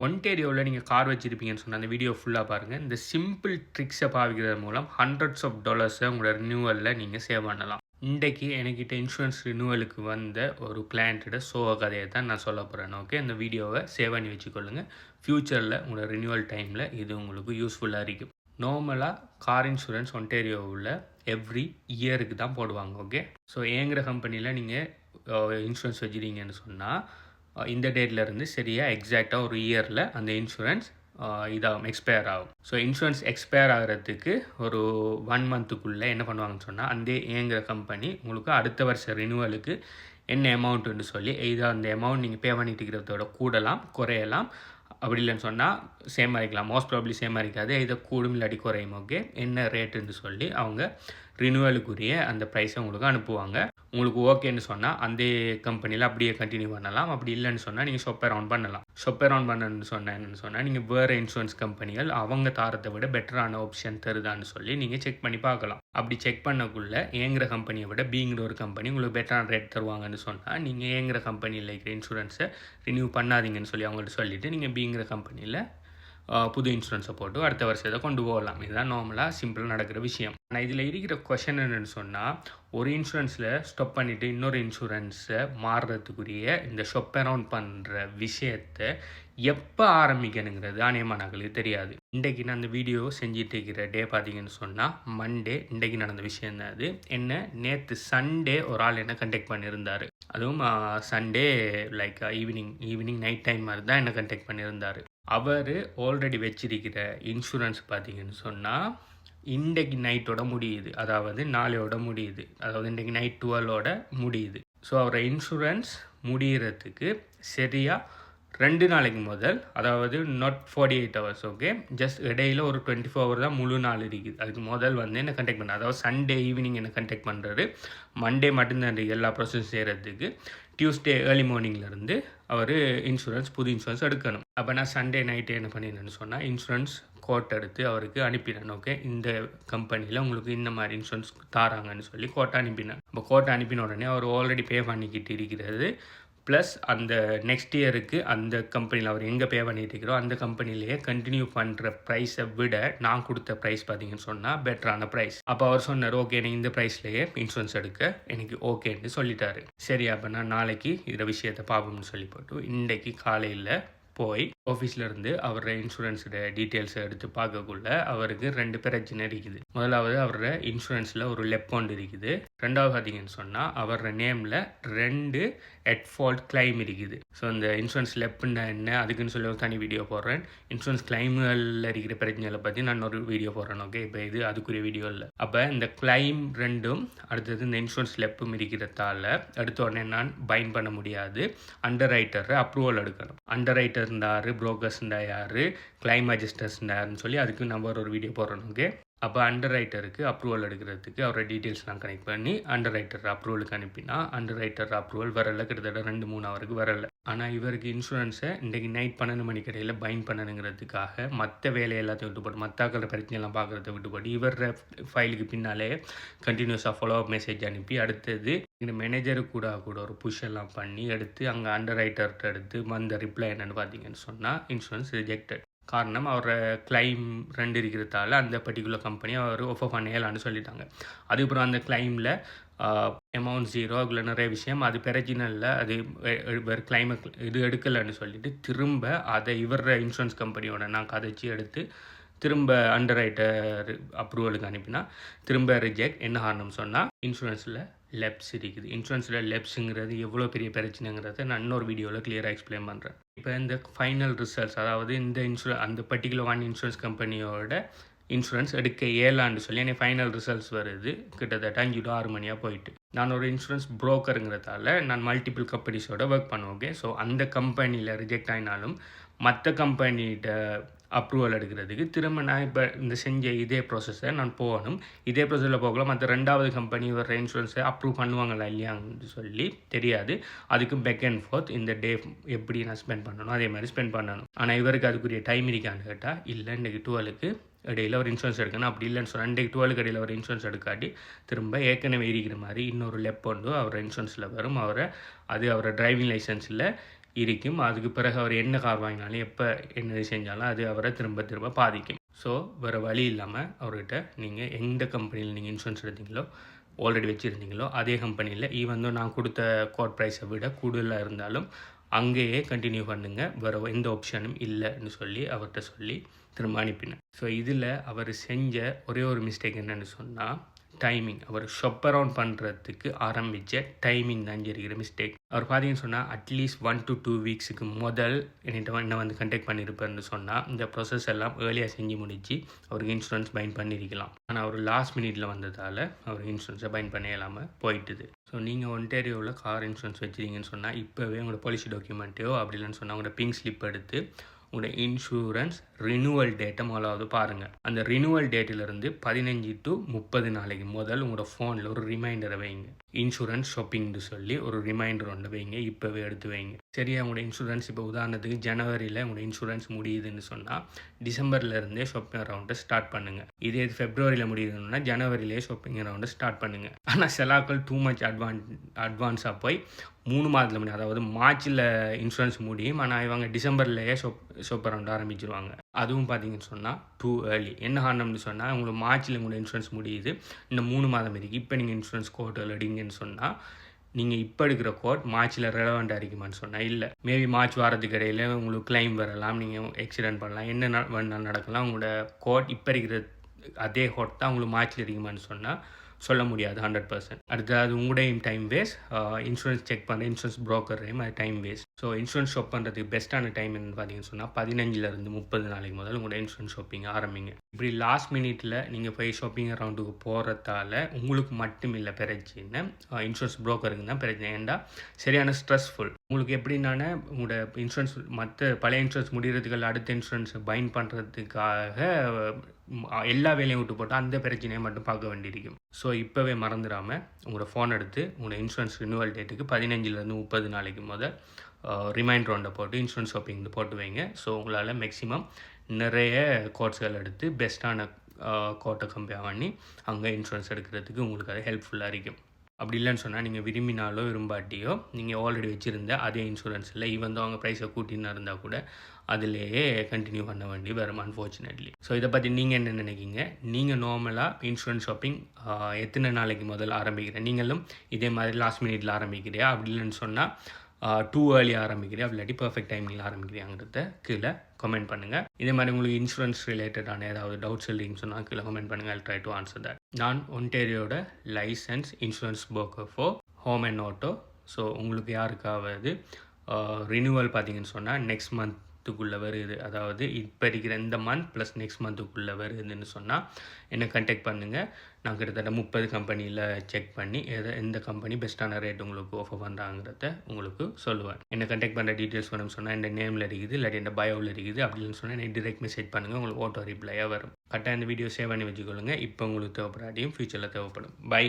ஒன்டேரியோவில் நீங்கள் கார் வச்சுருப்பீங்கன்னு சொன்னால் அந்த வீடியோ ஃபுல்லாக பாருங்கள். இந்த சிம்பிள் ட்ரிக்ஸை பாவிக்கிறது மூலம் ஹண்ட்ரட்ஸ் ஆஃப் டாலர்ஸை உங்களோட ரினியூவலில் நீங்கள் சேவ் பண்ணலாம். இன்றைக்கி என்கிட்ட இன்சூரன்ஸ் ரினியூவலுக்கு வந்த ஒரு கிளையண்ட்டோட சோக கதையை தான் நான் சொல்ல போகிறேன். ஓகே, இந்த வீடியோவை சேவ் பண்ணி வச்சுக்கொள்ளுங்கள். ஃப்யூச்சரில் உங்களோட ரினியூவல் டைமில் இது உங்களுக்கு யூஸ்ஃபுல்லாக இருக்கும். நார்மலாக கார் இன்சூரன்ஸ் ஒன்டேரியோவில் எவ்ரி இயருக்கு தான் போடுவாங்க. ஓகே, ஸோ ஏங்கிற கம்பெனியில் நீங்கள் இன்சூரன்ஸ் வச்சுருக்கீங்கன்னு சொன்னால் இந்த டேட்லேருந்து சரியாக எக்ஸாக்டாக ஒரு இயரில் அந்த இன்சூரன்ஸ் இதாகும், எக்ஸ்பயர் ஆகும். ஸோ இன்சூரன்ஸ் எக்ஸ்பயர் ஆகிறதுக்கு ஒரு 1 மந்த்துக்குள்ளே என்ன பண்ணுவாங்கன்னு சொன்னால் அந்த ஏங்கிற கம்பெனி உங்களுக்கு அடுத்த வருஷம் ரினியூவலுக்கு என்ன அமௌண்ட்டுன்னு சொல்லி இதை அந்த அமௌண்ட் நீங்கள் பே பண்ணிட்டு இருக்கிறதோட கூடலாம் குறையலாம். அப்படி இல்லைன்னு சொன்னால் சேம் ஆகிக்கலாம். மோஸ்ட் ப்ராப்ளி சேம் ஆகிக்காது, இதை கூடும் இல்லாட்டி குறையும். ஓகே, என்ன ரேட்டுன்னு சொல்லி அவங்க ரினியூவலுக்குரிய அந்த ப்ரைஸை உங்களுக்கு அனுப்புவாங்க. உங்களுக்கு ஓகேன்னு சொன்னால் அந்த கம்பெனியில் அப்படியே கண்டினியூ பண்ணலாம். அப்படி இல்லைன்னு சொன்னால் நீங்கள் ஷாப் அரவுண்ட் பண்ணலாம். ஷாப் அரவுண்ட் பண்ணணுன்னு சொன்னேன்னு நீங்கள் வேறு இன்சூரன்ஸ் கம்பெனிகள் அவங்க தாரத்தை விட பெட்டரான ஆப்ஷன் தருதான்னு சொல்லி நீங்கள் செக் பண்ணி பார்க்கலாம். அப்படி செக் பண்ணக்குள்ளே ஏங்கிற கம்பெனியை விட பிங்கிற ஒரு கம்பெனி உங்களுக்கு பெட்டரான ரேட் தருவாங்கன்னு சொன்னால் நீங்கள் ஏங்கிற கம்பெனியில் இருக்கிற இன்சூரன்ஸை ரினியூ பண்ணாதீங்கன்னு சொல்லி அவங்கள்ட்ட சொல்லிவிட்டு நீங்கள் பிங்கிற கம்பெனியில் புது இன்சூரன்ஸை போட்டு அடுத்த வருஷத்தை கொண்டு போகலாம். இதுதான் நார்மலாக சிம்பிளாக நடக்கிற விஷயம். ஆனால் இதில் இருக்கிற கொஷன் என்னென்னு சொன்னால், ஒரு இன்சூரன்ஸில் ஸ்டாப் பண்ணிவிட்டு இன்னொரு இன்சூரன்ஸை மாறுறதுக்குரிய இந்த ஷாப் அரவுண்ட் பண்ணுற விஷயத்தை எப்போ ஆரம்பிக்கணுங்கிறது அநேகமானங்களுக்கு தெரியாது. இன்றைக்கி நான் அந்த வீடியோ செஞ்சுட்டு இருக்கிற டே பார்த்தீங்கன்னு சொன்னால் மண்டே. இன்றைக்கி நடந்த விஷயம் தான் அது. என்ன, நேற்று சண்டே ஒரு ஆள் என்ன கண்டெக்ட் பண்ணியிருந்தார். அதுவும் Sunday like evening night time மாதிரி தான் என்ன கண்டெக்ட் பண்ணியிருந்தார். அவர் ஆல்ரெடி வச்சிருக்கிற இன்சூரன்ஸ் பார்த்தீங்கன்னு சொன்னால் இன்றைக்கு நைட்டோட முடியுது, அதாவது நாளையோட முடியுது, அதாவது இன்றைக்கி நைட் 12ஓட முடியுது. ஸோ அவரை இன்சூரன்ஸ் முடிகிறதுக்கு சரியாக 2 நாளைக்கு முதல், அதாவது நாட் 48 hours. ஓகே, ஜஸ்ட் இடையில ஒரு 24 hour தான் முழு நாள் இருக்குது. அதுக்கு முதல் என்ன கண்டெக்ட் பண்ண, அதாவது சண்டே ஈவினிங் என்ன கண்டெக்ட் பண்ணுறாரு. மண்டே மட்டும்தான் எல்லா ப்ராசஸ் செய்கிறதுக்கு. டியூஸ்டே ஏர்லி மார்னிங்லேருந்து அவர் புது இன்சூரன்ஸ் எடுக்கணும். அப்போ நான் சண்டே நைட்டு என்ன பண்ணினேன்னு சொன்னால் இன்சூரன்ஸ் கோட் எடுத்து அவருக்கு அனுப்பினேன். ஓகே, இந்த கம்பெனியில் உங்களுக்கு இந்த மாதிரி இன்சூரன்ஸ் தாராங்கன்னு சொல்லி கோட்டை அனுப்பினேன். இப்போ கோட்டை அனுப்பின உடனே அவர் ஆல்ரெடி பே பண்ணிக்கிட்டு இருக்கிறது ப்ளஸ் அந்த நெக்ஸ்ட் இயருக்கு அந்த கம்பெனியில் அவர் எங்கே பே பண்ணிட்டு இருக்கிறோம் அந்த கம்பெனிலேயே கண்டினியூ பண்ணுற ப்ரைஸை விட நான் கொடுத்த ப்ரைஸ் பார்த்தீங்கன்னு சொன்னால் பெட்டரான ப்ரைஸ். அப்போ அவர் சொன்னார், ஓகே எனக்கு இந்த ப்ரைஸ்லேயே இன்சூரன்ஸ் எடுக்க எனக்கு ஓகேன்னு சொல்லிட்டாரு. சரி, அப்போ நான் நாளைக்கு இந்த விஷயத்தை பார்ப்போம்னு சொல்லி போட்டு இன்றைக்கு காலையில் போய் ஆஃபீஸ்லேருந்து அவரோட இன்சூரன்ஸோட டீட்டெயில்ஸை எடுத்து பார்க்கக்குள்ள அவருக்கு 2 பிரச்சனை இருக்குது. முதலாவது அவரோட இன்சூரன்ஸில் ஒரு லெப்பவுண்ட் இருக்குது. ரெண்டாவது பார்த்தீங்கன்னு சொன்னால் அவரோட நேமில் 2 at fault கிளைம் இருக்குது. ஸோ இந்த இன்சூரன்ஸ் லெப்புன்னா என்ன அதுக்குன்னு சொல்லி ஒரு தனி வீடியோ போடுறேன். இன்சூரன்ஸ் கிளைம்களில் இருக்கிற பிரச்சனைகளை பற்றி நான் ஒரு வீடியோ போடுறேன். ஓகே, இப்போ இது அதுக்குரிய வீடியோ இல்லை. அப்போ இந்த கிளைம் 2ம் அடுத்தது இந்த இன்சூரன்ஸ் லெப்பும் இருக்கிறதால எடுத்த உடனே நான் பைண்ட் பண்ண முடியாது. அண்டர் ரைட்டரை அப்ரூவல் எடுக்கணும். அண்டர் ரைட்டர் இருந்தார், புரோக்கர்ஸ்ண்டா யார், கிளைம் அட்ஜஸ்டர்ஸ்ண்டா யாருன்னு சொல்லி அதுக்கு நம்ம ஒரு வீடியோ போடுறோம். ஓகே, அப்போ அண்டர் ரைட்டருக்கு அப்ரூவல் எடுக்கிறதுக்கு அவரோட டீட்டெயில்ஸ்லாம் கனெக்ட் பண்ணி அண்டர் ரைட்டர் அப்ரூவலுக்கு அனுப்பினா அண்டர் ரைட்டர் அப்ரூவல் வரல, கிட்டத்தட்ட 2-3 ஹவருக்கு வரல. ஆனால் இவருக்கு இன்சூரன்ஸை இன்றைக்கி நைட் 12 மணிக்கு இடையில் பைண்ட் பண்ணணுங்கிறதுக்காக மற்ற வேலை எல்லாத்தையும் விட்டு போட்டு மற்றாக்கள பிரச்சனையெல்லாம் பார்க்குறத விட்டு போட்டு இவர ஃபைலுக்கு பின்னாலே கண்டினியூஸாக ஃபாலோ அப் மெசேஜ் அனுப்பி அடுத்தது இந்த மேனேஜரு கூட ஒரு புஷ் எல்லாம் பண்ணி எடுத்து அங்கே அண்டர் ரைட்டர்கிட்ட எடுத்து வந்த ரிப்ளை என்னென்னு பார்த்தீங்கன்னு சொன்னால் இன்சூரன்ஸ் ரிஜெக்டட். காரணம் அவரோட கிளைம் 2 இருக்கிறதால அந்த பர்டிகுலர் கம்பெனி அவர் ஆஃபர் பண்ணலான்னு சொல்லிட்டாங்க. அதுக்கப்புறம் அந்த கிளைமில் அமௌண்ட் 0 அதில் நிறைய விஷயம் அது பெரிஜினலில் அது வேறு கிளைமை இது எடுக்கலைன்னு சொல்லிட்டு திரும்ப அதை இவர இன்சூரன்ஸ் கம்பெனியோட நான் கதைச்சி எடுத்து திரும்ப அண்டர் ரைட்டர் அப்ரூவலுக்கு அனுப்பினா திரும்ப ரிஜெக்ட். என்ன காரணம் சொன்னால் இன்சூரன்ஸில் லெப்ஸ் இருக்குது. இன்சூரன்ஸில் லெப்ஸுங்கிறது எவ்வளோ பெரிய பிரச்சனைங்கிறத நான் இன்னொரு வீடியோவில் கிளியராக எக்ஸ்பிளைன் பண்ணுறேன். இப்போ இந்த ஃபைனல் ரிசல்ட்ஸ், அதாவது இந்த அந்த பர்டிகுலர் 1 இன்சூரன்ஸ் கம்பெனியோட இன்சூரன்ஸ் எடுக்க ஏலான்னு சொல்லி எனக்கு ஃபைனல் ரிசல்ட்ஸ் வருது. கிட்டத்தட்ட 5 to 6 மணியாக போயிட்டு நான் ஒரு இன்சூரன்ஸ் புரோக்கருங்கிறதால நான் மல்டிபிள் கம்பெனிஸோட ஒர்க் பண்ணுவேன். ஓகே, ஸோ அந்த கம்பெனியில் ரிஜெக்ட் ஆகினாலும் மற்ற கம்பெனிகிட்ட அப்ரூவல் எடுக்கிறதுக்கு திரும்ப நான் இப்போ இந்த செஞ்ச இதே ப்ராசஸை நான் போகணும். இதே ப்ராசஸில் போகலாம். மற்ற 2வது கம்பெனி வர இன்சூரன்ஸை அப்ரூவ் பண்ணுவாங்களா இல்லையான்னு சொல்லி தெரியாது. அதுக்கு பேக் அண்ட் ஃபோர்த் இந்த டே எப்படி நான் ஸ்பெண்ட் பண்ணணும் அதே மாதிரி ஸ்பெண்ட் பண்ணணும். ஆனால் இவருக்கு அதுக்குரிய டைம் இருக்கான்னு கேட்டால் இல்லை, இன்றைக்கு 12க்கு இடையில் ஒரு இன்சூரன்ஸ் எடுக்கணும். அப்படி இல்லைன்னு சொன்னால் இன்றைக்கு 12க்கு இடையில் ஒரு இன்சூரன்ஸ் எடுக்காட்டி திரும்ப ஏற்கனவே இருக்கிற மாதிரி இன்னொரு லெப் கொண்டு அவர் இன்சூரன்ஸில் வரும். அவரை டிரைவிங் லைசன்ஸில் இருக்கும். அதுக்கு பிறகு அவர் என்ன கார் வாங்கினாலும், எப்போ என்னது செஞ்சாலும் அது அவரை திரும்ப திரும்ப பாதிக்கும். ஸோ வேறு வழி இல்லாமல் அவர்கிட்ட நீங்கள் எந்த கம்பெனியில் நீங்கள் இன்சூரன்ஸ் எடுத்தீங்களோ, ஆல்ரெடி வச்சுருந்தீங்களோ அதே கம்பெனியில் ஈவன் தோ நான் கொடுத்த கோட் ப்ரைஸை விட கூடுதலாக இருந்தாலும் அங்கேயே கண்டினியூ பண்ணுங்கள், வேறு எந்த ஆப்ஷனும் இல்லைன்னு சொல்லி அவர்கிட்ட சொல்லி திரும்ப அனுப்பினேன். ஸோ இதில் அவர் செஞ்ச ஒரே ஒரு மிஸ்டேக் என்னென்னு சொன்னால், டைமிங். அவர் ஷாப் அரவுண்ட் பண்ணுறதுக்கு ஆரம்பித்த டைமிங் தான் இருக்கிற மிஸ்டேக். அவர் பார்த்தீங்கன்னு சொன்னால் அட்லீஸ்ட் 1 to 2 வீக்ஸுக்கு முதல் என்னை வந்து கண்டெக்ட் பண்ணியிருப்பார்னு சொன்னால் இந்த ப்ராசஸ் எல்லாம் ஏர்லியாக செஞ்சு முடிச்சு அவருக்கு இன்சூரன்ஸ் பைண்ட் பண்ணியிருக்கலாம். ஆனால் அவர் லாஸ்ட் மினிட்ல வந்ததால் அவருக்கு இன்சூரன்ஸை பைண்ட் பண்ண இல்லாமல் போயிட்டுது. ஸோ நீங்கள் ஒன்டேரியோவில் கார் இன்சூரன்ஸ் வச்சுருக்கீங்கன்னு சொன்னால் இப்போவே உங்களோட பாலிசி டாக்குமெண்ட்டையோ அப்படி இல்லைன்னு சொன்னால் உங்களோட பிங்க் ஸ்லிப் எடுத்து உங்களோட இன்சூரன்ஸ் ரினுவல் டேட்டை முதலாவது பாருங்கள். அந்த ரினுவல் டேட்டிலிருந்து 15 to 30 நாளைக்கு முதல் உங்களோட ஃபோனில் ஒரு ரிமைண்டரை வைங்க. இன்சூரன்ஸ் ஷாப்பிங்னு சொல்லி ஒரு ரிமைண்டர் ஒன்று வைங்க, இப்போவே எடுத்து வைங்க. சரியா? உங்களோட இன்சூரன்ஸ் இப்போ உதாரணத்துக்கு ஜனவரியில் உங்களோட இன்சூரன்ஸ் முடியுதுன்னு சொன்னால் டிசம்பர்லேருந்தே ஷாப்பிங் ரவுண்டை ஸ்டார்ட் பண்ணுங்கள். இதே ஃபெப்ரவரியில் முடியுதுன்னா ஜனவரியிலே ஷாப்பிங் ரவுண்டை ஸ்டார்ட் பண்ணுங்கள். ஆனால் சிலாக்கள் டூ மச் அட்வான்ஸாக போய் 3 மாதத்தில் முடியும். அதாவது மார்ச்சில் இன்சூரன்ஸ் முடியும், ஆனால் இவங்க டிசம்பர்லேயே ஷாப் ரவுண்ட் ஆரம்பிச்சிருவாங்க. அதுவும் பார்த்தீங்கன்னு சொன்னால் டூ ஏர்லி. என்ன காரணம்னு சொன்னால் உங்களுக்கு மார்ச்சில் உங்களோட இன்சூரன்ஸ் முடியுது, இன்னும் 3 மாதம் இருக்குது. இப்போ நீங்கள் இன்சூரன்ஸ் கோட்டில் எடுங்கன்னு சொன்னால் நீங்கள் இப்போ எடுக்கிற கோட் மார்ச்சில் ரெலவெண்ட்டாக இருக்குமான்னு சொன்னால் இல்லை. மேபி மார்ச் வாரத்துக்கு இடையில் உங்களுக்கு கிளைம் வரலாம், நீங்கள் ஆக்சிடென்ட் பண்ணலாம், என்ன வேணாலும் நடக்கலாம். உங்களோட கோட் இப்போ இருக்கிற அதே கோட் தான் உங்களுக்கு மார்ச்சில் இருக்குமான்னு சொன்னால் சொல்ல முடியாது 100%. அடுத்தது உங்களுடையும் டைம் வேஸ்ட், இன்சூரன்ஸ் செக் பண்ணுற இன்சூரன்ஸ் ப்ரோக்கரையும் அது time waste. So insurance shop பண்ணுறதுக்கு பெஸ்ட்டான டைம் என்னன்னு பார்த்தீங்கன்னு சொன்னால் 15 to 30 நாளைக்கு முதல் உங்களோட இன்சூரன்ஸ் ஷாப்பிங் ஆரம்பிங்க. இப்படி லாஸ்ட் மினிட்ல நீங்கள் போய் ஷாப்பிங் ரவுண்டுக்கு போகிறதால உங்களுக்கு மட்டும் இல்லை பிரச்சனை, இன்சூரன்ஸ் ப்ரோக்கருக்கு தான் பிரச்சனை. ஏன்டா சரியான ஸ்ட்ரெஸ்ஃபுல். உங்களுக்கு எப்படின்னா உங்களோட இன்சூரன்ஸ் மற்ற பழைய இன்சூரன்ஸ் முடிகிறதுக்கு அடுத்த இன்சூரன்ஸை பைண்ட் பண்ணுறதுக்காக எல்லா வேலையும் விட்டு போட்டால் அந்த பிரச்சனையை மட்டும் பார்க்க வேண்டியிருக்கும். ஸோ இப்போவே மறந்துடாமல் உங்களோட ஃபோன் எடுத்து உங்களோட இன்சூரன்ஸ் ரினுவல் டேட்டுக்கு 15 to 30 நாளைக்கு முதல் ரிமைண்டர் ஒன்றை போட்டு இன்சூரன்ஸ் ஷாப்பிங் போட்டு வைங்க. ஸோ உங்களால் மேக்ஸிமம் நிறைய கோட்ஸ்கள் எடுத்து பெஸ்ட்டான கோட்டை கம்பேர் பண்ணி அங்கே இன்சூரன்ஸ் எடுக்கிறதுக்கு உங்களுக்கு அது ஹெல்ப்ஃபுல்லாக இருக்கும். அப்படி இல்லைன்னு சொன்னால் நீங்கள் விரும்பினாலோ விரும்பாட்டியோ நீங்கள் ஆல்ரெடி வச்சுருந்த அதே இன்சூரன்ஸில் ஈவன் தான் அவங்க ப்ரைஸை கூட்டின்னு இருந்தால் கூட அதிலேயே கண்டினியூ பண்ண வேண்டி வரும் அன்ஃபார்ச்சுனேட்லி. ஸோ இதை பற்றி நீங்கள் என்ன நினைக்கிங்க? நீங்கள் நார்மலாக இன்சூரன்ஸ் ஷாப்பிங் எத்தனை நாளைக்கு முதல்ல ஆரம்பிக்கிறேன்? நீங்களும் இதே மாதிரி லாஸ்ட் மினிட்ல ஆரம்பிக்கிறியா? அப்படி இல்லைன்னு சொன்னால் டூ ஏர்லி ஆரம்பிக்கிறியா? இல்லாட்டி பர்ஃபெக்ட் டைமில் ஆரம்பிக்கிறியாங்கிறத கீழே கமெண்ட் பண்ணுங்கள். இதே மாதிரி உங்களுக்கு இன்சூரன்ஸ் ரிலேட்டடான ஏதாவது டவுட்ஸ் இல்லைன்னு சொன்னால் கீழே கமெண்ட் பண்ணுங்கள். I'll try to answer that. நான் ஒன்டேரியோட licensed insurance broker for home and auto. So உங்களுக்கு யாருக்காவது ரினியூவல் பார்த்தீங்கன்னு சொன்னால் நெக்ஸ்ட் மந்த்துக்குள்ளே வருது, அதாவது இப்போ இருக்கிற இந்த மந்த் ப்ளஸ் நெக்ஸ்ட் மந்த்துக்குள்ளே வருதுன்னு சொன்னால் என்னை கண்டெக்ட் பண்ணுங்கள். நான் கிட்டத்தட்ட 30 கம்பெனியில் செக் பண்ணி எந்த கம்பெனி பெஸ்ட்டான ரேட் உங்களுக்கு ஆஃபர் பண்ணுறாங்கிறத உங்களுக்கு சொல்லுவேன். என்னை கண்டெக்ட் பண்ணுற டீட்டெயில்ஸ் வேணும்னு சொன்னால் என் நேமில் இருக்குது, இல்லாட்டி என் பயோவில் இருக்குது. அப்படின்னு சொன்னால் எனக்கு டிரெக்ட் மெசேஜ் பண்ணுங்கள், உங்களுக்கு ஆட்டோ ரிப்ளையாக வரும். கரெக்டாக இந்த வீடியோ சேவ் பண்ணி வச்சுக்கொள்ளுங்க. இப்போ உங்களுக்கு தேவைப்படாட்டியும் ஃபியூச்சரில் தேவைப்படும். பை.